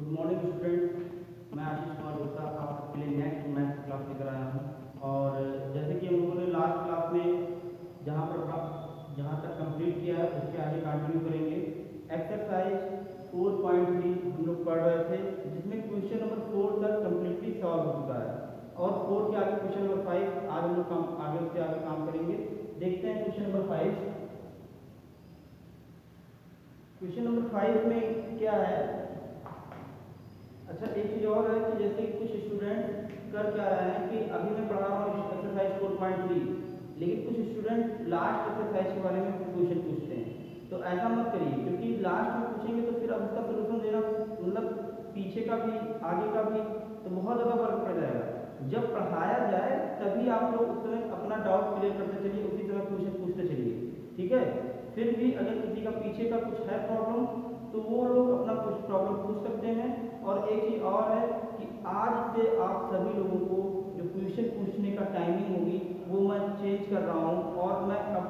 Good morning student, मैं आशीष कुमार गुप्ता आपके लिए नेक्स्ट मैथ क्लास लेकर आया हूँ। और जैसे कि हम लोगों ने लास्ट क्लास में जहाँ तक कंप्लीट किया है उसके आगे कंटिन्यू करेंगे। एक्सरसाइज 4.3 हम लोग पढ़ रहे थे, जिसमें क्वेश्चन नंबर 4 तक कम्प्लीटली सॉल्व हो चुका है और 4 के आगे क्वेश्चन नंबर 5 आज हम लोग आगे उससे आगे काम करेंगे। देखते हैं क्वेश्चन नंबर 5। क्वेश्चन नंबर 5 में क्या है। अच्छा, एक चीज़ और है कि जैसे कुछ स्टूडेंट कर क्या रहे हैं कि अभी मैं पढ़ा रहा हूँ एक्सरसाइज 4.3, लेकिन कुछ स्टूडेंट लास्ट एक्सरसाइज के बारे में क्वेश्चन पूछते हैं। तो ऐसा मत करिए, क्योंकि लास्ट में पूछेंगे तो फिर अब उसका सोल्यूशन देना मतलब पीछे का भी आगे का भी तो बहुत ज़्यादा फर्क पड़ जाएगा। जब पढ़ाया जाए तभी आप लोग उस समय अपना डाउट क्लियर करते चलिए, उसी समय क्वेश्चन पूछते चलिए, ठीक है। फिर भी अगर किसी का पीछे का कुछ है प्रॉब्लम तो वो लोग अपना कुछ प्रॉब्लम पूछ सकते हैं। और एक चीज़ और है कि आज से आप सभी लोगों को जो क्वेश्चन पूछने का टाइमिंग होगी वो मैं चेंज कर रहा हूँ, और मैं अब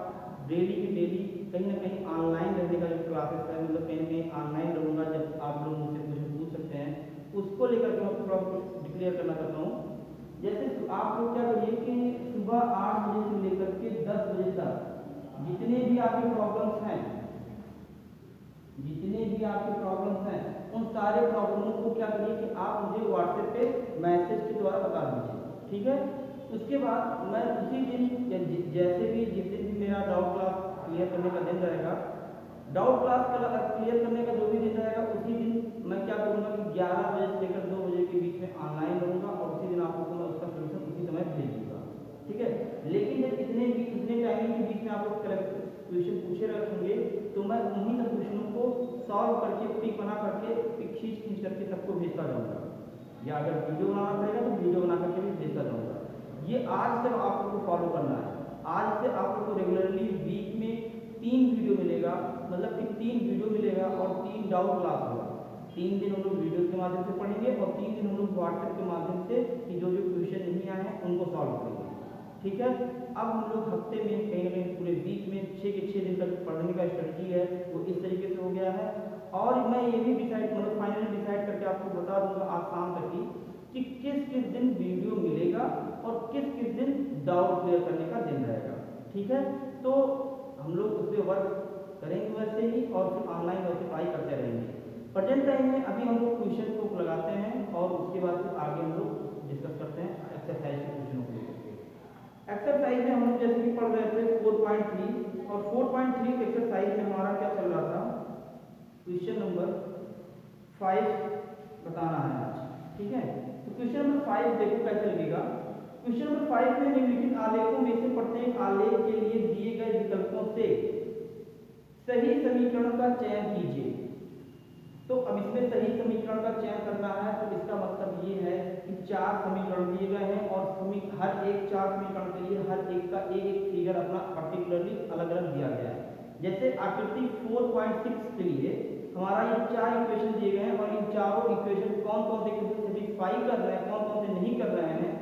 डेली की डेली कहीं ना कहीं ऑनलाइन रहने का जो क्लासेस है, मतलब कहीं ना कहीं ऑनलाइन रहूँगा जब आप लोग मुझसे क्वेश्चन पूछ सकते हैं, उसको लेकर के मैं थोड़ा कुछ डिक्लेयर करना चाहता हूँ। जैसे आप लोग क्या करिए कि सुबह 8 बजे से लेकर के 10 बजे तक जितने भी आपके प्रॉब्लम्स हैं, उन सारे प्रॉब्लमों को क्या करिए कि आप मुझे व्हाट्सएप पे मैसेज के द्वारा बता दीजिए, ठीक है। उसके बाद मैं उसी दिन जैसे भी जिस दिन भी मेरा डाउट क्लास क्लियर करने का दिन रहेगा, डाउट क्लास क्लियर करने का जो भी दिन रहेगा उसी दिन मैं क्या करूँगा कि 11 बजे से लेकर 2 बजे के बीच में ऑनलाइन रहूँगा और उसी दिन आप लोगों को मैं उसका सोल्यूशन उसी समय भेज दूँगा, ठीक है। लेकिन जब इतने टाइमिंग के बीच में आप लोग क्वेश्चन पूछे रखेंगे तो मैं उन्हीं सब क्वेश्चनों को सॉल्व करके पिक बना करके पिक खींच करके सबको भेजता जाऊँगा, या अगर वीडियो बनाना पड़ेगा तो वीडियो बना करके भी भेजता जाऊँगा। ये आज से आप लोग को फॉलो करना है। आज से आप लोग को रेगुलरली वीक में 3 वीडियो मिलेगा, मतलब कि 3 वीडियो मिलेगा और 3 डाउट क्लास होगा। 3 दिन हम लोग वीडियो के माध्यम से पढ़ेंगे और 3 दिन हम लोग व्हाट्सएप के माध्यम से कि जो जो क्वेश्चन नहीं आए हैं उनको सॉल्व करेंगे, ठीक है। अब हम लोग हफ्ते में कहीं ना कहीं पूरे वीक में 6 के 6 दिन तक पढ़ने का स्ट्रेटजी है वो इस तरीके से हो गया है। और मैं ये भी डिसाइड मतलब फाइनली डिसाइड करके आपको बता दूंगा आज शाम तक कि किस किस दिन वीडियो मिलेगा और किस किस दिन डाउट क्लियर करने का दिन रहेगा, ठीक है। तो हम लोग उस पर वर्क करेंगे वैसे ही और फिर ऑनलाइन वैसे ट्राई करते रहेंगे। प्रेजेंट टाइम में अभी हम लोग क्वेश्चन को लगाते हैं और उसके बाद फिर आगे हम लोग डिस्कस करते हैं एक्सरसाइज के क्वेश्चनों को लेकर। एक्सरसाइज में हम लोग जैसे कि पढ़ रहे थे 4.3 और 4.3 एक्सरसाइज में हमारा क्या चल रहा था, क्वेश्चन नंबर 5 बताना है आज, ठीक है। तो क्वेश्चन नंबर 5 देखो कैसे लगेगा। क्वेश्चन नंबर 5 में निम्नलिखित आलेखों में से प्रत्येक आलेख के लिए दिए गए विकल्पों से सही समीकरण का चयन कीजिए। तो अब इसमें सही समीकरण का चयन करना है, तो इसका मतलब ये है कि 4 समीकरण दिए गए हैं और हर एक 4 समीकरण के लिए हर एक का एक एक फिगर अपना पर्टिकुलरली अलग अलग दिया गया है। जैसे आकृति 4.6 के लिए हमारा ये 4 इक्वेशन दिए गए हैं और इन चारों इक्वेशन कौन कौन से सेटिस्फाई कर रहे हैं, कौन कौन से नहीं कर रहे हैं,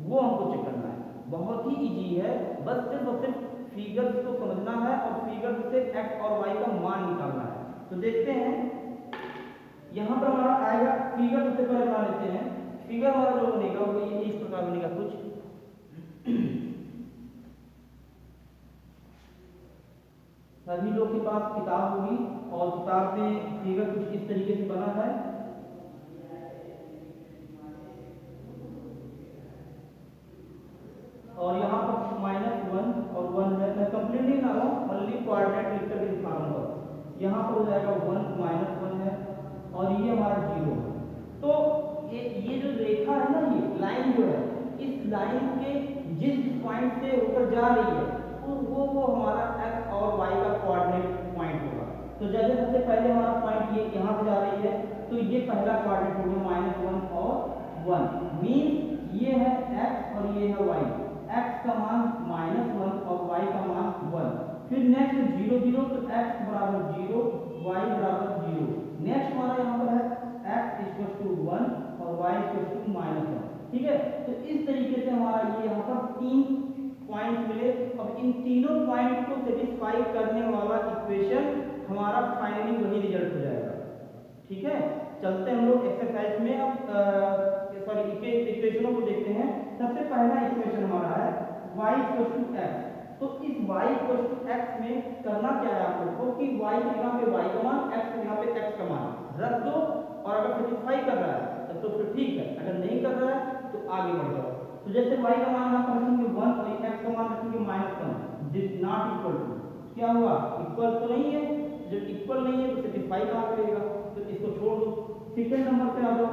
वो हमको चेक करना है। बहुत ही इजी है, बस सिर्फ और सिर्फ फिगर्स को समझना है और फिगर्स से एक्स और वाई का मान निकालना है। तो देखते हैं यहाँ पर हमारा आएगा फिगर, सबसे पहले बना लेते हैं। फिगर हमारा जो बनेगा वो ये इस प्रकार बनेगा कुछ। सभी लोग के पास किताब होगी और किताब में फिगर कुछ इस तरीके से बना है। और यहाँ पर -1 और 1 है। मैं कंप्लीट नहीं बना रहा हूँ, ओनली कोऑर्डिनेट लिख करके दिखा रहा हूँ। यहाँ पर हो जाएगा 1 -1 है और ये हमारा 0 है। तो ये जो रेखा है ना, ये लाइन जो है, इस लाइन के जिस पॉइंट से होकर जा रही है वो हमारा x और y का कोऑर्डिनेट पॉइंट होगा। तो जैसे सबसे पहले हमारा पॉइंट ये यहाँ से जा रही है तो ये पहला कोऑर्डिनेट हो गया -1 और 1, मीन्स ये है x और ये है y। x का मान -1 और y का मान 1। फिर नेक्स्ट 0 0, तो x बराबर 0, y बराबर 0। नेक्स्ट हमारा यहाँ पर है x = 1 और y = -1, ठीक है। तो इस तरीके से हमारा ये यहाँ पर 3 पॉइंट मिले। अब इन तीनों पॉइंट को सेटिस्फाई करने वाला इक्वेशन हमारा फाइनली वही रिजल्ट हो जाएगा, ठीक है। चलते हैं हम लोग पहला इक्वेशन हमारा है y इक्वल टू x। तो इस y इक्वल टू x में करना क्या है आप लोग को कि y की जगह पे y का मान, x की जगह पे x का मान रख दो, और अगर सेटिस्फाई कर रहा है तो फिर ठीक है, अगर नहीं कर रहा है तो आगे बढ़ जाओ। तो जैसे y का मान आप रखेंगे 1 और x का मान रखेंगे -1, दिस नॉट इक्वल टू, क्या हुआ, इक्वल तो नहीं है। जब इक्वल नहीं है तो सेटिस्फाई कहाँ करेगा, तो इसको छोड़ दो। सेकंड नंबर पे आ जाओ।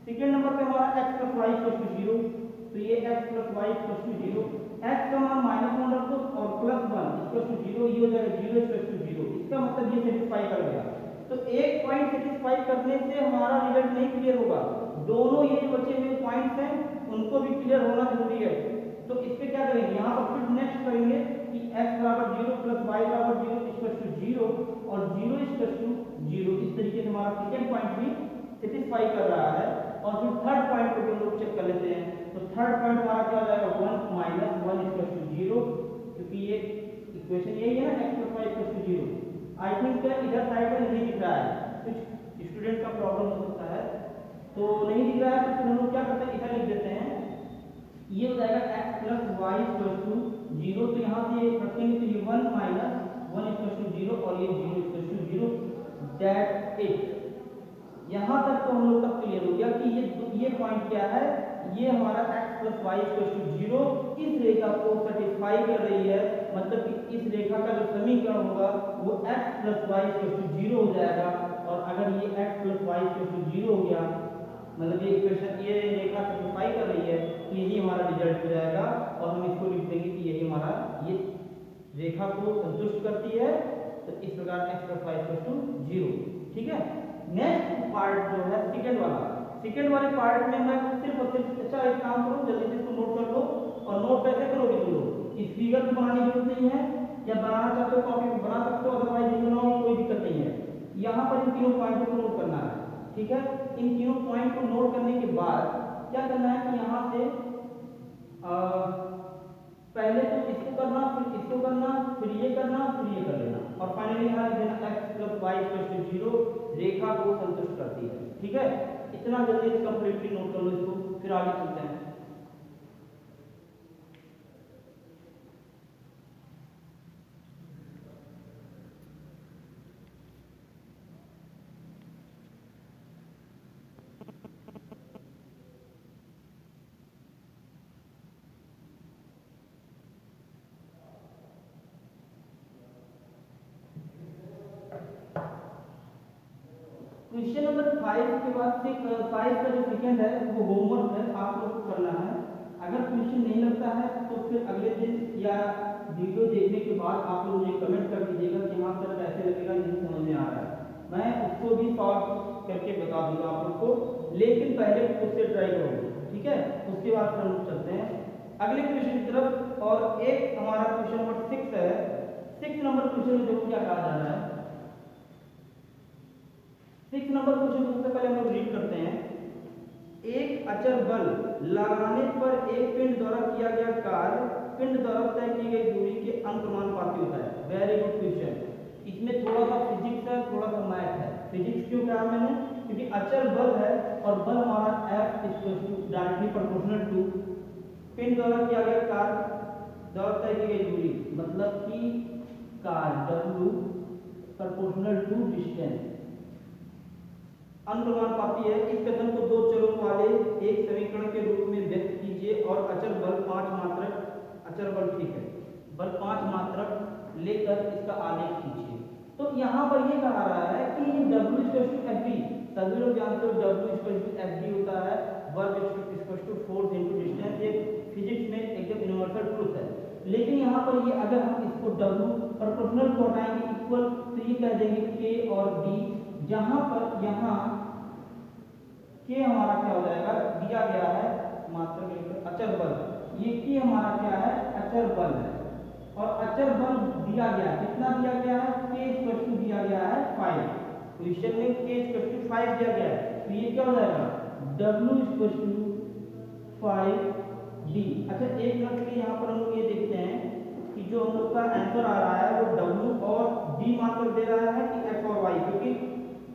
सेकंड नंबर पे हमारा x + y = 0, तो ये x + y = 0, x का मान -1 रख दो और +1 = 0, ये हो जाएगा 0 = 0। इसका मतलब ये सेटिस्फाई कर गया। तो एक पॉइंट सेटिस्फाई करने से हमारा रिजल्ट नहीं क्लियर होगा, दोनों ये बचे हुए पॉइंट्स हैं उनको भी क्लियर होना जरूरी है। तो इस पे क्या करेंगे, यहाँ पर फिर नेक्स्ट करेंगे कि x = 0 + y = 0 = 0 और 0 = 0। इस तरीके से हमारा सेकंड पॉइंट भी सेटिस्फाई कर रहा है। और फिर थर्ड पॉइंट को भी हम लोग चेक कर लेते हैं। तो थर्ड पॉइंट हमारा क्या हो जाएगा, 1 - 1 = 0, क्योंकि ये इक्वेशन यही है ना, x + y = 0। आई थिंक इधर साइड में नहीं दिख रहा है, कुछ स्टूडेंट का प्रॉब्लम हो सकता है, तो नहीं दिख रहा है तो फिर हम लोग क्या करते हैं, इधर लिख देते हैं। ये हो जाएगा x + y = 0, तो यहाँ से रखेंगे तो ये 1 - 1 = 0 और ये 0 = 0। That's it. यहाँ तक तो हम लोग का क्लियर हो गया कि ये पॉइंट क्या है, ये हमारा x + y = 0 इस रेखा को सेटिस्फाई कर रही है। मतलब कि इस रेखा का जो समीकरण होगा वो x + y = 0 हो जाएगा। और अगर ये x + y = 0 हो गया, मतलब ये इक्वेशन, ये रेखा सेटिस्फाई कर रही है, तो यही हमारा रिजल्ट हो जाएगा। और हम इसको लिख देंगे कि यही हमारा, ये रेखा को संतुष्ट करती है। तो इस प्रकार x + y = 0। ठीक है। नेक्स्ट पार्ट जो है सेकंड वाला, सेकंड वाले पार्ट में मैं सिर्फ और सिर्फ, अच्छा एक काम करो, जल्दी से इसको नोट कर लो। और नोट कैसे करोगे तुम लोग, इस फिगर को बनाने की जरूरत नहीं है, या बनाना चाहते हो कॉपी में बना सकते हो, अदरवाइज नहीं बनाओ कोई दिक्कत नहीं है। यहाँ पर इन तीनों पॉइंटों को नोट करना है। ठीक है। इन तीनों पॉइंट को नोट करने के बाद क्या करना है कि यहाँ से पहले तो इसको करना, फिर इसको करना, फिर ये करना, फिर ये कर लेना, और फाइनली यहाँ लिख देना x + y = 0 रेखा को संतुष्ट करती है। ठीक है। इतना जल्दी से कंप्लीटली नोट कर लो इसको, फिर आगे चलते हैं। क्वेश्चन नंबर 5 के बाद से 5 का जो सेकंड है वो होमवर्क है, आप लोग को करना है। अगर क्वेश्चन नहीं लगता है तो फिर अगले दिन या वीडियो देखने के बाद आप लोग मुझे कमेंट कर दीजिएगा कि हाँ सर कैसे लगेगा, नहीं समझ में आ रहा है, मैं उसको भी सॉल्व करके बता दूंगा आप लोग को। लेकिन पहले खुद से ट्राई करो, ठीक है। उसके बाद फिर हम लोग चलते हैं अगले क्वेश्चन की तरफ। और एक हमारा क्वेश्चन नंबर 6 है। 6 नंबर क्वेश्चन में देखो क्या कहा जा रहा है। 6 नंबर क्वेश्चन को सबसे पहले हम लोग रीड करते हैं। एक अचर बल लगाने पर एक पिंड द्वारा किया गया कार्य पिंड द्वारा तय की गई दूरी के अनुपाती होता है। Very good question. इसमें थोड़ा सा फिजिक्स है, थोड़ा सा मैथ है। फिजिक्स क्यों कहा मैंने, क्योंकि अचर बल है और बल हमारा F = डायरेक्टली प्रोपोर्शनल टू पिंड द्वारा किया गया कार्य द्वारा तय की गई दूरी, मतलब कि कार्य W प्रोपोर्शनल टू डिस्टेंस अनुपाती है। इस कथन को दो चरों वाले एक समीकरण के रूप में व्यक्त कीजिए और अचर बल 5 मात्रक, अचर बल ठीक है, बल 5 मात्रक लेकर इसका आलेख खींचिए। तो यहाँ पर ये कहा रहा है कि W = Fv, सभी लोग जानते हो W = Fv होता है, वर्क = फोर्स इनटू डिस्टेंस। ये फिजिक्स में एकदम यूनिवर्सल ट्रुथ है। लेकिन यहाँ पर ये अगर हम इसको W प्रोपोर्शनल को हटाएंगे इक्वल, तो ये कह देंगे K और D, जहां पर यहाँ के हमारा क्या हो जाएगा, दिया गया है मात्रक अचर बल, ये के हमारा क्या है, अचर बल है। और अचर बल दिया गया, कितना दिया गया है, के = दिया गया है 5। क्वेश्चन में के = 5 दिया गया है, तो ये क्या हो जाएगा, W = 5D। अच्छा एक मिनट के लिए यहाँ पर हम लोग ये देखते हैं कि जो हम लोग का आंसर आ रहा है वो W और D मात्रक दे रहा है कि F और Y, क्योंकि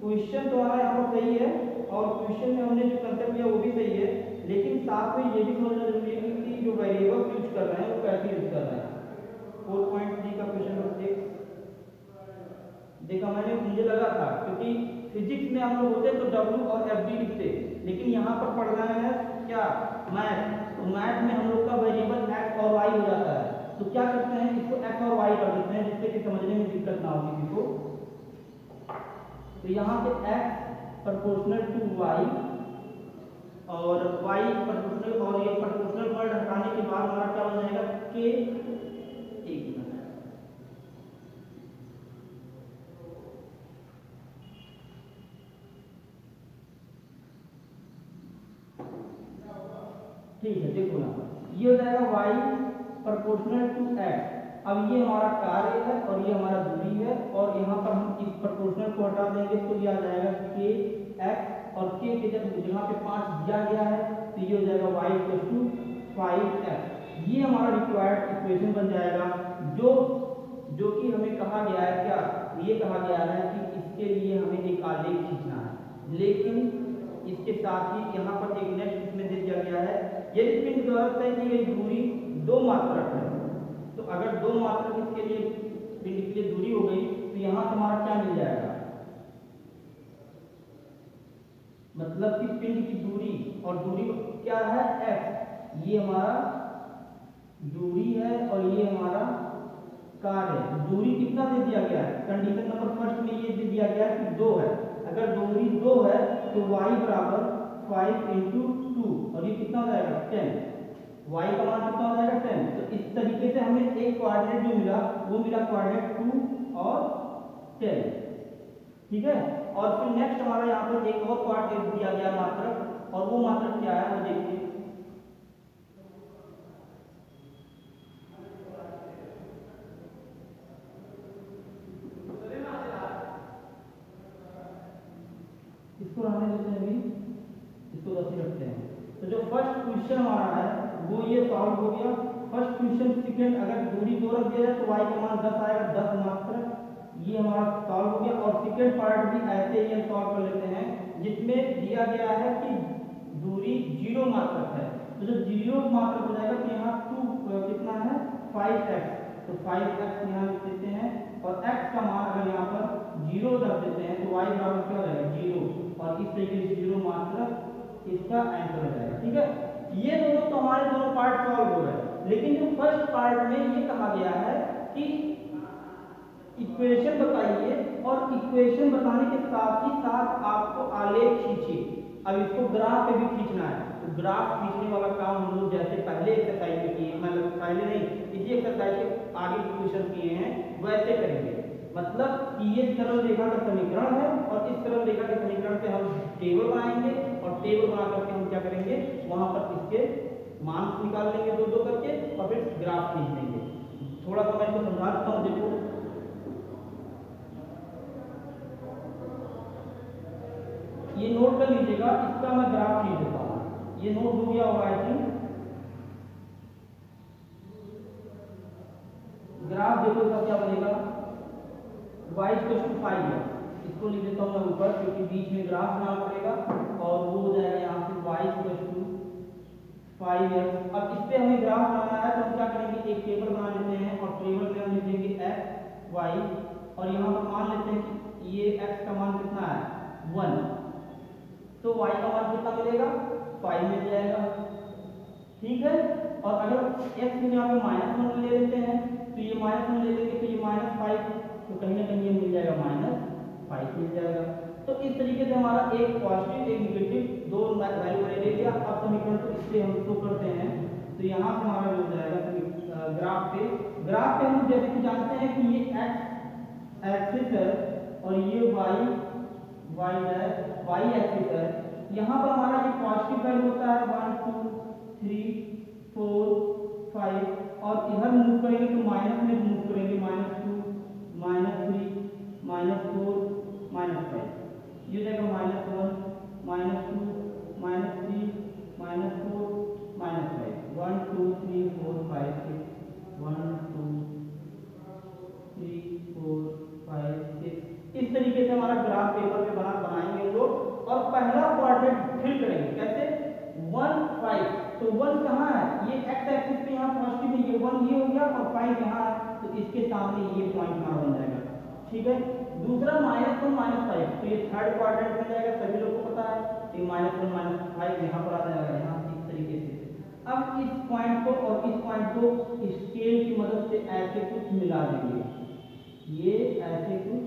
क्वेश्चन तो हमारा यहाँ पर सही है और क्वेश्चन में हमने जो कंसेप्ट लिया वो भी सही है, लेकिन साथ में ये भी समझना जरूरी है कि जो वेरिएबल यूज कर रहे हैं वो कैसे यूज कर रहे हैं। 4.3 का क्वेश्चन नंबर 6 देखा मैंने, मुझे लगा था क्योंकि फिजिक्स में हम लोग होते तो W और FD लिखते, लेकिन यहाँ पर पढ़ना है क्या, मैथ। तो मैथ में हम लोग का वेरिएबल x और y हो जाता है, तो क्या करते हैं इसको x और y कर देते हैं जिससे कि समझने में दिक्कत ना हो किसी को। तो यहाँ से x प्रोपोर्शनल टू y और y प्रोपोर्शनल, और ये प्रोपोर्शनल वर्ड हटाने के बाद हमारा क्या बन जाएगा k। एक मिनट, ठीक है देखो यहाँ पर ये हो जाएगा y प्रोपोर्शनल टू x। अब ये हमारा कार्य है और ये हमारा दूरी है, और यहाँ पर हम इस प्रोपोर्शनल को हटा देंगे तो ये आ जाएगा k x, और k के जगह पे 5 दिया गया है तो ये हो जाएगा y इक्वल टू 5x। ये हमारा रिक्वायर्ड इक्वेशन बन जाएगा, जो कि हमें कहा गया है क्या, ये कहा गया है कि इसके लिए हमें एक आलेख खींचना है। लेकिन इसके साथ ही यहाँ पर एक नेक्स्ट इसमें दे दिया गया है, यदि पिंड द्वारा तय की गई दूरी 2 मात्रक है, तो अगर 2 मात्रक इसके लिए पिंड के लिए दूरी हो गई तो यहाँ से हमारा क्या मिल जाएगा, मतलब कि पिंड की दूरी, और दूरी क्या है x, ये हमारा दूरी है और ये हमारा कार्य है। दूरी कितना दे दिया गया है, कंडीशन नंबर फर्स्ट में ये दे दिया गया है कि 2 है, अगर दूरी 2 है तो y बराबर 5 इंटू 2, और ये कितना हो जाएगा 10, y का मान कितना हो जाएगा 10। तो इस तरीके से हमें एक कोऑर्डिनेट जो मिला वो मिला कोऑर्डिनेट 2 और 10, ठीक है। और फिर नेक्स्ट हमारा यहाँ पर एक और कोऑर्डिनेट दिया गया मात्रक, और वो मात्रक क्या है वो देखिए, इसको रहने देते हैं अभी, इसको वैसे रखते हैं। तो जो फर्स्ट क्वेश्चन हमारा है वो ये सॉल्व हो गया। फर्स्ट क्वेश्चन सेकंड, अगर दूरी 2 रख दिया जाए तो y का मान 10 आएगा, 10 मात्रक, ये हमारा सॉल्व हो गया। और सेकंड पार्ट भी ऐसे ही हम सॉल्व कर लेते हैं, जिसमें दिया गया है कि दूरी 0 मात्रक है, तो जो 0 मात्रक हो जाएगा तो यहाँ 2 कितना है 5x, तो 5x यहाँ लिख देते हैं, और x का मान अगर यहाँ पर 0 रख देते हैं तो y बराबर क्या हो जाएगा 0, और इस तरीके से 0 मात्रक इसका आंसर हो जाएगा, ठीक है। ये दोनों तो हमारे दोनों पार्ट सॉल्व हो गए, लेकिन जो फर्स्ट पार्ट में ये कहा गया है कि इक्वेशन बताइए, और इक्वेशन बताने के साथ ही साथ आपको आलेख खींचिए। अब इसको ग्राफ पे भी खींचना है, तो ग्राफ खींचने वाला काम हम लोग जैसे पहले एक्सरसाइज में किए, मतलब पहले नहीं, इसी एक्सरसाइज के आगे क्वेश्चन किए हैं वैसे करेंगे। मतलब कि ये सरल रेखा का समीकरण है, और इस सरल रेखा के समीकरण से हम टेबल बनाएंगे, और टेबल बना करके हम क्या करेंगे वहां पर इसके मान निकाल लेंगे 2-2 करके, और फिर ग्राफ खींच लेंगे। थोड़ा सा मैं इसको समझा देता हूँ, देखो ये नोट कर लीजिएगा, इसका मैं ग्राफ खींच देता हूँ, ये नोट हो गया होगा आई थिंक। ग्राफ देखो इसका क्या बनेगा, y इक्वल टू 5x, इसको लिख देता हूँ मैं ऊपर क्योंकि बीच में ग्राफ बनाना पड़ेगा, और वो हो जाएगा यहाँ से y इक्वल टू 5x। अब इस पे हमें ग्राफ बनाना है तो हम क्या करेंगे, एक टेबल बना लेते हैं, और टेबल में हम लिख देंगे x y, और यहाँ पर मान लेते हैं कि ये x का मान कितना है 1, तो y का मान कितना मिलेगा 5 मिल जाएगा, ठीक है। और अगर x को यहाँ पे -1 ले लेते हैं तो ये -1 ले लेंगे तो ये -5, तो कहीं ना कहीं ये मिल जाएगा -5 मिल जाएगा। तो इस तरीके से हमारा एक पॉजिटिव एक नेगेटिव दो वैल्यू मैंने ले लिया। अब समीकरण को इससे हम शो करते हैं, तो यहाँ से हमारा जो हो जाएगा ग्राफ पे हम जैसे कि जानते हैं कि ये x एक्सिस है और ये y एक्सिस है। यहाँ पर हमारा ये पॉजिटिव वैल्यू होता है 1 2 3 4 5, और इधर मूव करेंगे तो माइनस में मूव करेंगे, -2 -3 -4 -5, ये जाएगा -1 -2 -3 -4 -5, 1 2 3 4 5 6 1 2 3 4 5 6। इस तरीके से हमारा ग्राफ पेपर पे बनाएंगे लोग, और पहला कोऑर्डिनेट फिल करेंगे कैसे 1 5। तो 1 कहाँ है, ये एक्स एक्सिस पे यहाँ पॉजिटिव है, ये 1 ये हो गया और 5 यहाँ है, तो इसके सामने ये पॉइंट हमारा बन जाएगा। ठीक है, दूसरा -1 -5, तो ये थर्ड क्वाड्रेंट बन जाएगा, सभी लोगों को पता है। तो -1 -5 यहाँ पर आ जाएगा, यहाँ इस तरीके से। अब इस पॉइंट को और इस पॉइंट को स्केल की मदद से ऐसे कुछ मिला देंगे, ये ऐसे कुछ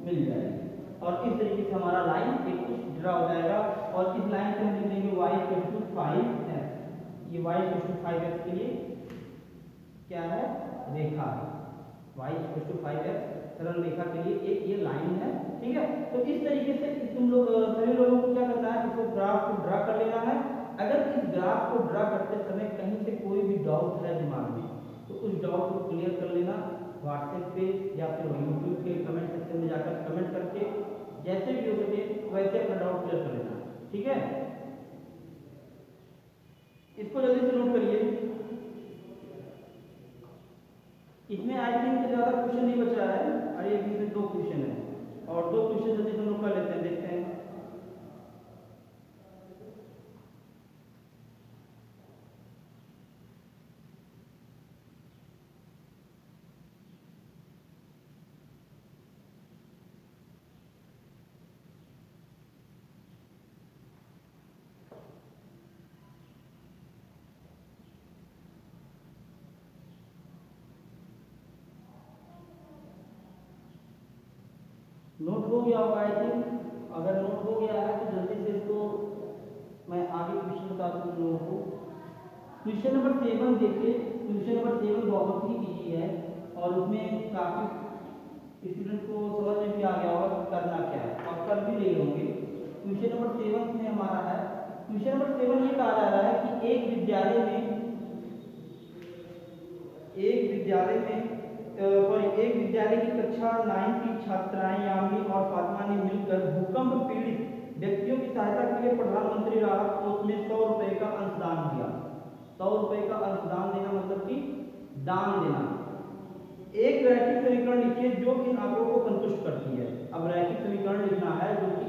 मिल जाएगी और इस तरीके से हमारा लाइन एक कुछ ड्रा हो जाएगा। और इस लाइन को हम लिख देंगे y = 5x। ये y = 5x के लिए क्या है, रेखा है। y = 5x सरल रेखा के लिए एक ये लाइन है। ठीक है, तो इस तरीके से तुम लोग सभी लोगों को क्या करना है, इसको ग्राफ को ड्रा कर लेना है। अगर इस ग्राफ को ड्रा करते समय कहीं से कोई भी डाउट है दिमाग में, तो उस डाउट को क्लियर कर लेना व्हाट्सएप पे या फिर यूट्यूब के कमेंट सेक्शन में जाकर कमेंट करके, जैसे भी हो सके वैसे अपना डाउट क्लियर कर लेना। ठीक है, इसको जल्दी से नोट करिए। इसमें आई थिंक ज़्यादा क्वेश्चन नहीं बचा है, अरे इसमें 2 क्वेश्चन है और 2 क्वेश्चन जल्दी हम लोग कर लेते हैं, देखते हैं। नोट हो गया होगा आई थिंक, अगर नोट हो गया है तो जल्दी से इसको मैं आगे क्वेश्चन बता दूँ तुम लोगों को। क्वेश्चन नंबर 7 देखिए, क्वेश्चन नंबर 7 बहुत ही इजी है और उसमें काफ़ी स्टूडेंट को समझ में भी आ गया होगा कि करना क्या है और कर भी रहे होंगे। क्वेश्चन नंबर 7 में हमारा है, क्वेश्चन नंबर 7 ये कहा जा रहा है कि एक विद्यालय में एक विद्यालय की कक्षा 9 की छात्राएं यामिनी और फातिमा ने मिलकर भूकंप पीड़ित व्यक्तियों की सहायता के लिए प्रधानमंत्री राहत कोष में 100 रुपए का अंशदान दिया। 100 रुपए का अंशदान देना मतलब कि दान देना। एक रैखिक समीकरण लिखिए जो इन आंकड़ों को संतुष्ट करती है। अब रैखिक समीकरण लिखना है जो कि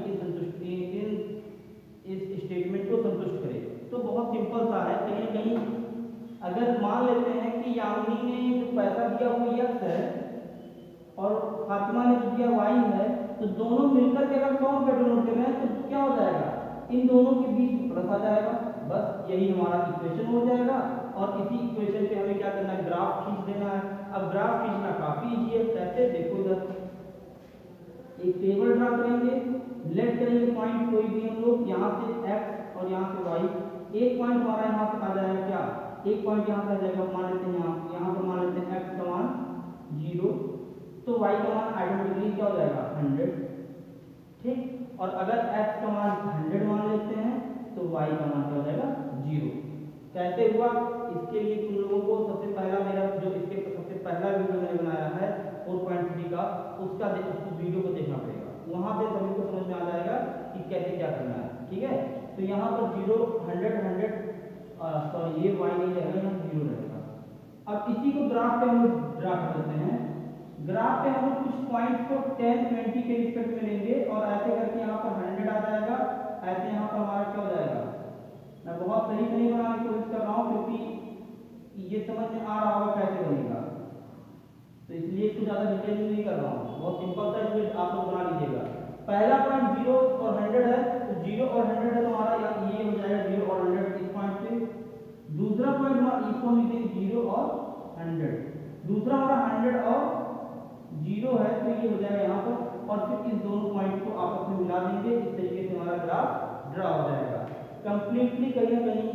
इस स्टेटमेंट को संतुष्ट करे। तो बहुत सिंपल सा है, कहीं ना कहीं अगर मान लेते हैं कि यामिनी ने जो पैसा दिया वो x है और फातिमा ने जो दिया y है, तो दोनों मिलकर के अगर 100 रुपये डोनेट कर रहे हैं तो क्या हो जाएगा, इन दोनों के बीच प्लस आ जाएगा। बस यही हमारा इक्वेशन हो जाएगा और इसी इक्वेशन पे हमें क्या करना है, ग्राफ खींच देना है। अब ग्राफ खींचना काफी इजी है, कैसे देखो इधर एक टेबल ड्रा करेंगे, लेट करेंगे पॉइंट कोई भी हम लोग, यहाँ से x और यहाँ से y। एक पॉइंट हमारा यहाँ से आ जाएगा, क्या एक पॉइंट यहाँ से आ जाएगा, मान लेते हैं यहाँ पर मान लेते हैं x का मान 0, तो y का मान ऑटोमेटिकली क्या हो जाएगा 100। ठीक, और अगर x का मान 100 मान लेते हैं तो y का मान क्या हो जाएगा 0। कैसे हुआ, इसके लिए तुम लोगों को सबसे पहला मेरा जो इसके सबसे पहला वीडियो मैंने बनाया है 4.3 का, उसका उस वीडियो को देखना पड़ेगा, वहां पे सभी को समझ में आ जाएगा कि कैसे क्या करना है। ठीक है, तो यहाँ पर 0 100 100 सॉरी ये y नहीं रहेगा, यहाँ 0 रहेगा। अब इसी को ग्राफ पे हम लोग ड्रा कर देते हैं। ग्राफ पे हम लोग कुछ पॉइंट को 10 20 के रिस्पेक्ट में लेंगे और ऐसे करके यहाँ पर 100 आ जाएगा, ऐसे यहाँ पर हमारा क्या हो जाएगा। मैं बहुत सही से नहीं बनाने की कोशिश कर रहा हूँ क्योंकि ये समझ में आ रहा होगा कैसे बनेगा, तो इसलिए इसको ज़्यादा डिटेल में नहीं कर रहा हूँ, बहुत सिंपल सा इसलिए आप लोग बना लीजिएगा। पहला पॉइंट 0 और 100 है, तो 0 और 100 है तो हमारा ये हो जाएगा 0 और 100 इस पॉइंट पे। दूसरा पॉइंट हमारा इसको हम लिखेंगे 0 और 100, दूसरा हमारा 100 और 0 है तो ये हो जाएगा यहाँ पर, और फिर इस दोनों पॉइंट को आपस में मिला देंगे, इस तरीके से हमारा ग्राफ ड्रा हो जाएगा। कंप्लीटली कहीं ना कहीं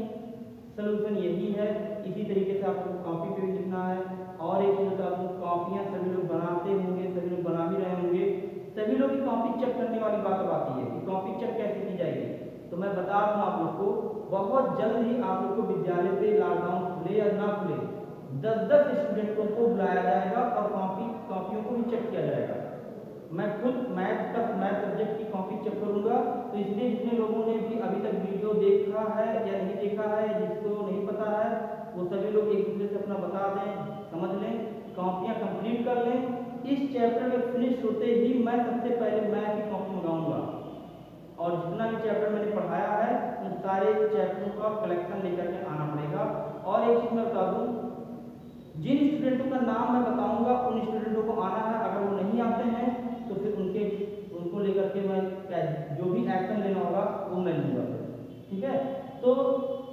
सोल्यूशन यही है, इसी तरीके से आपको कॉपी पे भी लिखना है। और एक चीज बता दूं, कॉपियां सभी लोग बनाते होंगे, सभी लोग बना भी रहे होंगे, सभी लोग की कॉपी चेक करने वाली बात अब आती है कि कॉपी चेक कैसे की जाएगी। तो मैं बता दूं आप लोग को, बहुत जल्द ही आप लोग को विद्यालय पे लॉकडाउन खुले या ना खुले 10-10 स्टूडेंटों को बुलाया जाएगा और कॉपियों को भी चेक किया जाएगा। मैं खुद मैथ सब्जेक्ट की कॉपी चेक करूंगा, तो इसलिए जितने लोगों ने भी अभी तक वीडियो देखा है या नहीं देखा है, जिसको नहीं पता है वो सभी लोग एक दूसरे से अपना बता दें, समझ लें, कॉपियां कंप्लीट कर लें। इस चैप्टर में फिनिश होते ही मैं सबसे पहले मैथ की कॉपी मंगाऊंगा, और जितना भी चैप्टर मैंने पढ़ाया है उन सारे चैप्टरों का कलेक्शन लेकर के आना पड़ेगा। और एक चीज़ मैं बता दूँ, जिन स्टूडेंटों का नाम मैं बताऊंगा उन स्टूडेंटों को आना है, अगर वो नहीं आते हैं तो फिर उनको लेकर के मैं जो भी एक्शन लेना होगा वो मैं लूँगा। ठीक है, तो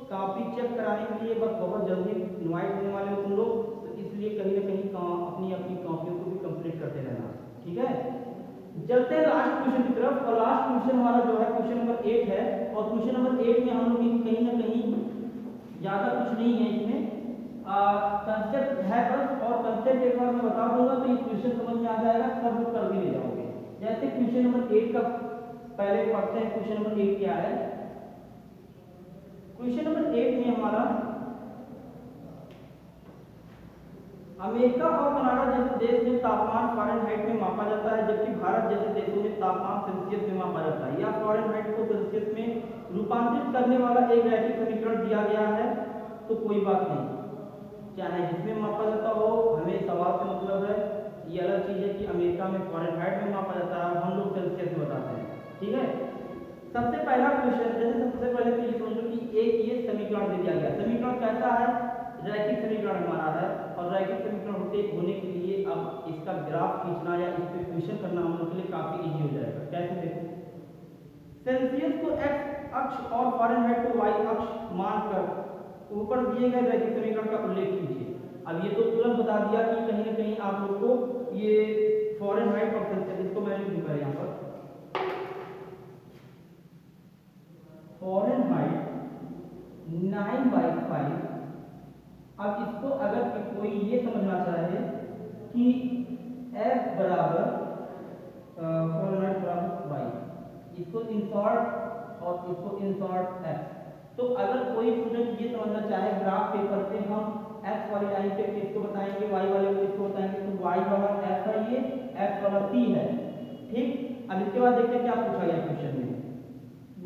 कॉपी चेक कराने के लिए बस बहुत जल्दी इन्वाइट होने वाले हो तुम लोग, तो इसलिए कहीं ना कहीं अपनी अपनी कॉपियों को भी कंप्लीट करते रहना। ठीक है, चलते हैं लास्ट क्वेश्चन की तरफ। और लास्ट क्वेश्चन हमारा जो है क्वेश्चन नंबर 8 है। और क्वेश्चन नंबर 8 में हम लोग कहीं ना कहीं ज़्यादा कुछ नहीं है, इसमें कंसेप्ट है बस, और कंसेप्ट एक बार मैं बता दूंगा तो ये क्वेश्चन समझ में आ जाएगा, सब लोग कर भी ले जाओगे। जैसे क्वेश्चन नंबर 8 का पहले पढ़ते हैं। क्वेश्चन नंबर 8 क्या है? क्वेश्चन नंबर 8 में हमारा अमेरिका और कनाडा जैसे देश में तापमान फ़ारेनहाइट में मापा जाता है, जबकि भारत जैसे देशों में तापमान सेल्सियस में मापा जाता है। या फ़ारेनहाइट को सेल्सियस में रूपांतरित करने वाला एक रैखिक समीकरण दिया गया है। तो कोई बात नहीं, चाहे जिसमें मापा जाता हो, हमें सवाल से मतलब है। ये अलग चीज़ है कि अमेरिका में फ़ारेनहाइट में मापा जाता है, हम लोग सेल्सियस में बताते हैं। ठीक है, सबसे पहला क्वेश्चन, जैसे सबसे पहले तो ये समझो कि एक ये समीकरण दे दिया गया। समीकरण कैसा है? रैखिक समीकरण हमारा है। और रैखिक समीकरण होने के लिए अब इसका ग्राफ खींचना या इस पे क्वेश्चन करना हम लोग के लिए काफी इजी हो जाएगा। कैसे? देखो, सेल्सियस को x अक्ष और फ़ारेनहाइट को y अक्ष मानकर ऊपर दिए गए रैखिक समीकरण का उल्लेख कीजिए। अब ये तो तुरंत बता दिया कि कहीं ना कहीं आप लोग को ये फ़ारेनहाइट और सेल्सियस, इसको मैं लिख दूंगा यहाँ पर फ़ारेनहाइट 9/5। अब इसको अगर कोई ये समझना चाहे कि f बराबर फ़ारेनहाइट बराबर y, इसको इंसर्ट और इसको इंसर्ट x, तो अगर कोई स्टूडेंट ये समझना चाहे ग्राफ पेपर पे हम x वाली लाइन पे किसको बताएंगे, y वाले को किसको बताएंगे, तो y वाला f है, ये x वाला c है। ठीक, अब इसके बाद देखते हैं क्या पूछा गया क्वेश्चन में।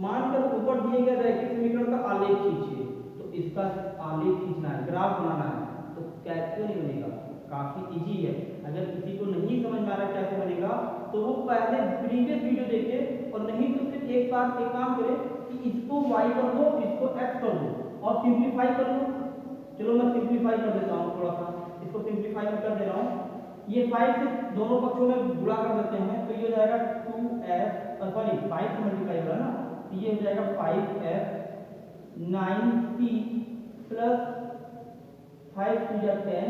मानकर ऊपर दिए गए रैखिक समीकरण का आलेख खींचिए। तो इसका आलेख खींचना है, ग्राफ बनाना है, तो कैसे नहीं बनेगा? काफी इजी है। अगर किसी को नहीं समझ में आ रहा कैसे बनेगा तो वो पहले प्रीवियस वीडियो देखे, और नहीं तो फिर एक बार एक काम करे कि इसको y कर दो, इसको x कर दो और सिंप्लीफाई कर लो। चलो मैं सिंप्लीफाई कर देता हूँ, थोड़ा सा इसको सिंप्लीफाई में कर दे रहा हूँ। ये 5 से दोनों पक्षों में गुणा कर देते हैं, तो ये हो जाएगा 2f, सॉरी 5 से मल्टीप्लाई होगा ना, तो ये हो जाएगा 5f 9c प्लस 5 2 जा 10,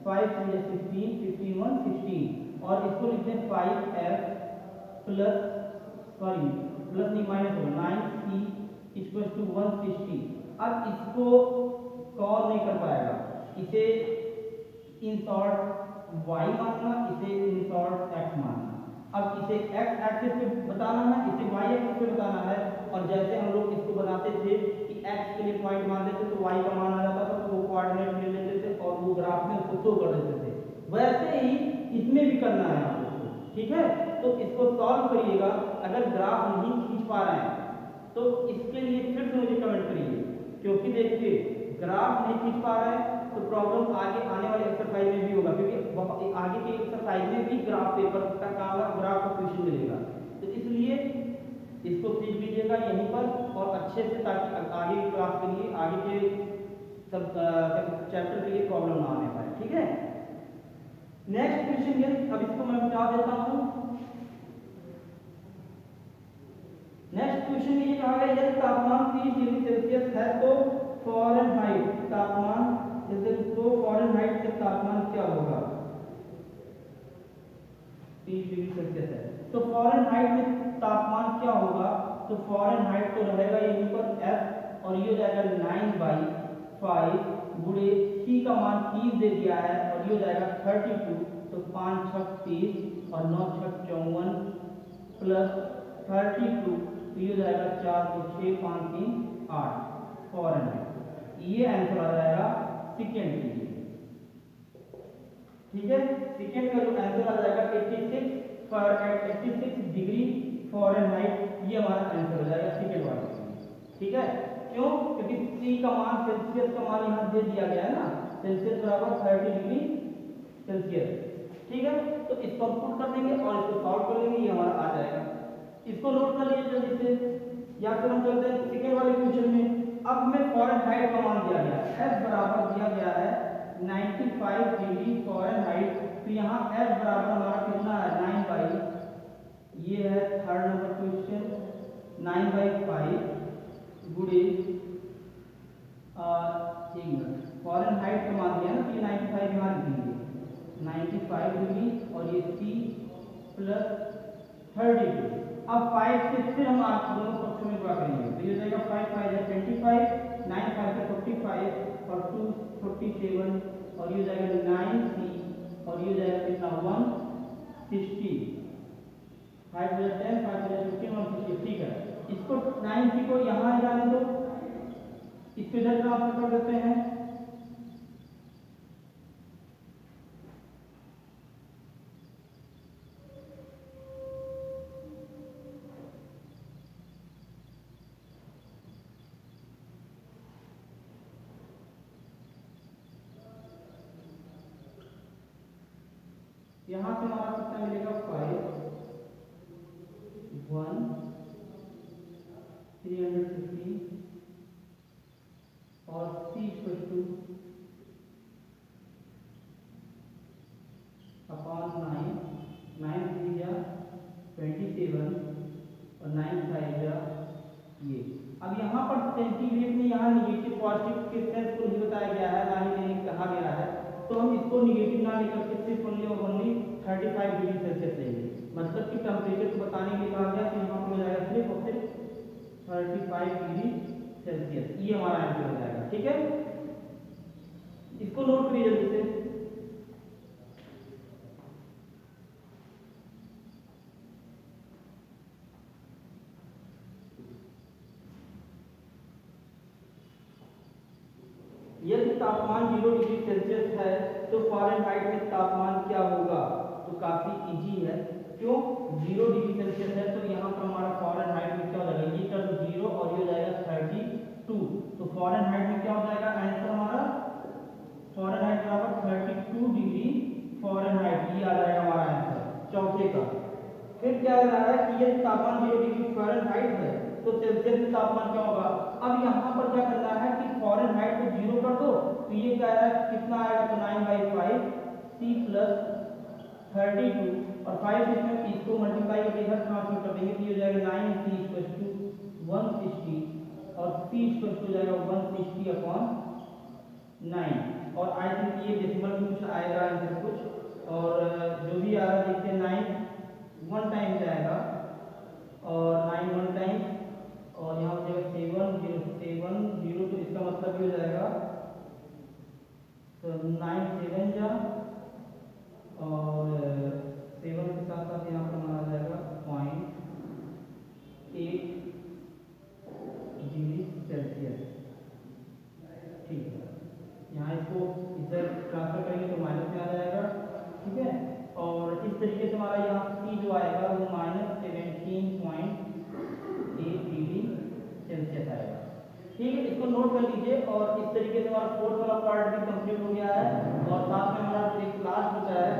5 2 जा 15, 15 1 16, और इसको लिखते हैं 5f प्लस, सॉरी प्लस नहीं माइनस होगा, 9c इक्वल टू 160। अब इसको कॉल नहीं कर पाएगा, इसे इंसर्ट y मानना, इसे इंसर्ट x मानना। अब इसे x एक्सिस पे बताना है, इसे y एक्सिस पे बताना है। और जैसे हम लोग इसको बनाते थे कि x के लिए पॉइंट मान देते तो y का मान आ जाता था, तो वो कोऑर्डिनेट ले लेते थे और वो ग्राफ में उसको शो कर देते थे। वैसे ही इसमें भी करना है आप लोग को। ठीक है, तो इसको सॉल्व करिएगा। अगर ग्राफ नहीं खींच पा रहे हैं तो इसके लिए फिर से मुझे कमेंट करिए, क्योंकि देखिए ग्राफ नहीं खींच पा रहे हैं तो प्रॉब्लम आगे आने वाले एक्सरसाइज में भी होगा, क्योंकि आगे के एक्सरसाइज में भी ग्राफ पेपर का काम है, ग्राफ का क्वेश्चन मिलेगा। तो इसलिए इसको सीख लीजिएगा यहीं पर और अच्छे से, ताकि आगे की क्लास के लिए, आगे के सब चैप्टर के लिए प्रॉब्लम ना आने पाए। ठीक है, नेक्स्ट क्वेश्चन ये, अब इसको मैं मिटा देता हूँ। नेक्स्ट क्वेश्चन ये कहा गया यदि तापमान 30 डिग्री सेल्सियस है तो फ़ारेनहाइट तापमान, जैसे तो फ़ारेनहाइट से तापमान क्या होगा? 30 डिग्री सेल्सियस है तो फ़ारेनहाइट में तापमान क्या होगा? तो फ़ारेनहाइट तो रहेगा यहीं पर f, और ये हो जाएगा 9/5 गुणे c का मान 30 दे दिया है, और ये हो जाएगा 32, तो 5 6 30 और 9 6 54 प्लस 32, तो ये हो जाएगा 4 तो 6 5 3 8 फ़ारेनहाइट। ये आंसर आ जाएगा सेकेंड के लिए। ठीक है, सेकेंड का जो आंसर आ जाएगा 86 डिग्री फ़ारेनहाइट, ये हमारा आंसर हो जाएगा सेकेंड वाला। ठीक है, क्यों? क्योंकि C का मान, सेल्सियस का मान यहाँ दे दिया गया है ना, सेल्सियस बराबर 30 डिग्री सेल्सियस। ठीक है, तो इसको हम पुट कर देंगे और इसको सॉल्व कर लेंगे, ये हमारा आ जाएगा। इसको नोट कर लीजिए जल्दी से, या फिर हम चलते हैं सेकेंड वाले क्वेश्चन में। अब हमें फ़ारेनहाइट का मान दिया गया है, F बराबर दिया गया है 95 डिग्री फ़ारेनहाइट। तो यहाँ F बराबर हमारा कितना है 9/, ये है थर्ड नंबर क्वेश्चन, 9/5 गुड़े फ़ारेनहाइट का मान दिया ना, तो ये 95 यहाँ लिख दीजिए, 95 डिग्री और ये C प्लस 30। अब 5 से फिर हम आप दोनों पक्षों में गुणा करेंगे, तो ये हो जाएगा 5 5 या 25, 9 5 से 45 और 2 47, और ये हो जाएगा 9C, और ये हो जाएगा कितना 160, 5 10 5 15 160। ठीक है, इसको 9C को यहाँ जाने दो, इसको इधर ट्रांसफर कर देते हैं। यहाँ से हमारा कितना मिलेगा 5 1 350 और C इक्वल टू अपॉन 9 3 या 27 और 9 5 या ये। अब यहाँ पर सेंटीग्रेड में यहाँ निगेटिव पॉजिटिव के सेंस को नहीं बताया गया है, ना ही नहीं कहा गया है, तो हम इसको निगेटिव ना लेकर के सिर्फ ओनली और ओनली 35 डिग्री सेल्सियस लेंगे। मतलब कि टेम्परेचर को बताने के लिए कहा गया, तो यहाँ पर हो जाएगा सिर्फ और सिर्फ 35 डिग्री सेल्सियस, ये हमारा आंसर हो जाएगा। ठीक है, इसको नोट करिए जल्दी से। यदि तापमान 0 डिग्री सेल्सियस है तो फ़ारेनहाइट में तापमान क्या होगा? तो काफी इजी है, क्यों? 0 डिग्री सेल्सियस है तो यहाँ पर हमारा फ़ारेनहाइट में क्या हो जाएगा, ये टर्म 0 और ये हो जाएगा 32, तो फ़ारेनहाइट में क्या हो जाएगा आंसर हमारा, फ़ारेनहाइट बराबर 32 डिग्री फ़ारेनहाइट, ये आ जाएगा हमारा आंसर चौथे का। फिर क्या लग रहा है कि यदि तापमान 0 डिग्री फ़ारेनहाइट है तो सेल्सियस में तापमान क्या होगा? अब यहाँ पर क्या करना है कि फ़ारेनहाइट को 0 कर दो, तो ये कह रहा है कितना आएगा, तो 9/5 C प्लस 32 और 5 इसमें इसको मल्टीप्लाई करके इधर ट्रांसफर कर देंगे, तो ये हो जाएगा 9C इक्वल टू 160 और C इक्वल टू जाएगा 160 अपॉन 9। और आई थिंक ये डेसिमल में कुछ आएगा आंसर कुछ, और जो भी आ रहा है देखते हैं 9 1 टाइम जाएगा और 9 1 टाइम, और यहाँ पे 7 0 7 0, तो इसका मतलब ये हो जाएगा तो 9 7 जा और 7 के साथ साथ यहाँ पर हमारा जाएगा 0.8 डिग्री सेल्सियस। ठीक है, यहाँ इसको इधर ट्रांसफर करेंगे तो माइनस में आ जाएगा। ठीक है, और इस तरीके से हमारा यहाँ C जो आएगा वो -17.8 डिग्री सेल्सियस आएगा। ठीक है, इसको नोट कर लीजिए, और इस तरीके से हमारा फोर्थ वाला पार्ट भी कंप्लीट हो गया है, और साथ में हमारा एक लास्ट बचा है,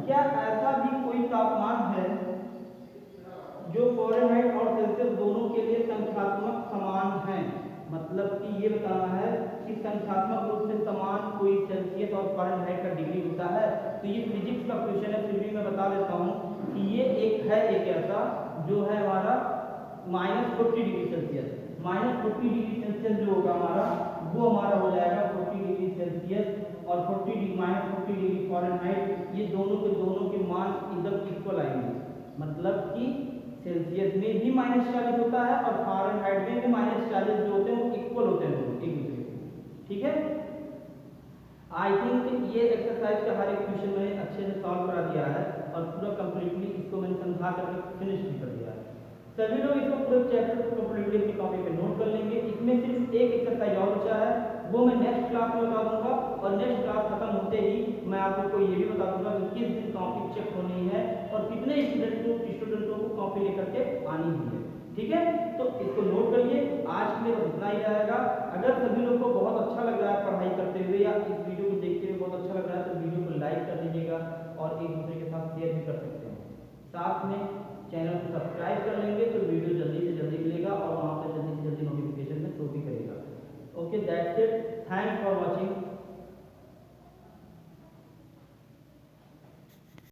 क्या ऐसा भी कोई तापमान है जो फ़ारेनहाइट और सेल्सियस दोनों के लिए संख्यात्मक समान है? मतलब कि ये बताना है कि संख्यात्मक रूप से समान कोई सेल्सियस और फ़ारेनहाइट का डिग्री होता है। तो ये फिजिक्स का क्वेश्चन है, फिर भी मैं बता देता हूँ कि ये एक ऐसा जो है हमारा -40 डिग्री सेल्सियस, -40 डिग्री सेल्सियस जो होगा हमारा, वो हमारा हो जाएगा 40 डिग्री सेल्सियस, और -40 डिग्री फ़ारेनहाइट, ये दोनों के मान एकदम इक्वल आएंगे। मतलब कि सेल्सियस में भी -40 होता है और फ़ारेनहाइट में भी -40 जो होते हैं वो इक्वल होते हैं दोनों एक दूसरे के। ठीक है, आई थिंक ये एक्सरसाइज का हर एक क्वेश्चन मैंने अच्छे से सॉल्व करा दिया है, और पूरा कंप्लीटली इसको मैंने समझा करके फिनिश भी कर दिया है। सभी लोग इसको पूरे चैप्टर को कंप्लीटली अपनी कॉपी पे नोट कर लेंगे। इसमें सिर्फ एक एक्सरसाइज और बचा है, वो मैं नेक्स्ट क्लास में बता दूंगा, और नेक्स्ट क्लास खत्म होते ही मैं आप लोग को ये भी बता दूंगा कि किस दिन कॉपी चेक होनी है और कितने स्टूडेंटों को कॉपी लेकर के आनी है। ठीक है, तो इसको नोट करिए। आज के लिए बस इतना ही रहेगा। अगर सभी लोग को बहुत अच्छा लग रहा है पढ़ाई करते हुए, या इस वीडियो को देखते हुए बहुत अच्छा लग रहा है, तो वीडियो को लाइक कर दीजिएगा और एक दूसरे के साथ शेयर भी कर सकते हैं। साथ में चैनल को सब्सक्राइब कर लेंगे तो वीडियो जल्दी से जल्दी मिलेगा और वहाँ पर जल्दी से जल्दी नोटिफिकेशन में शो भी करेगा। Okay, that's it, thanks for watching.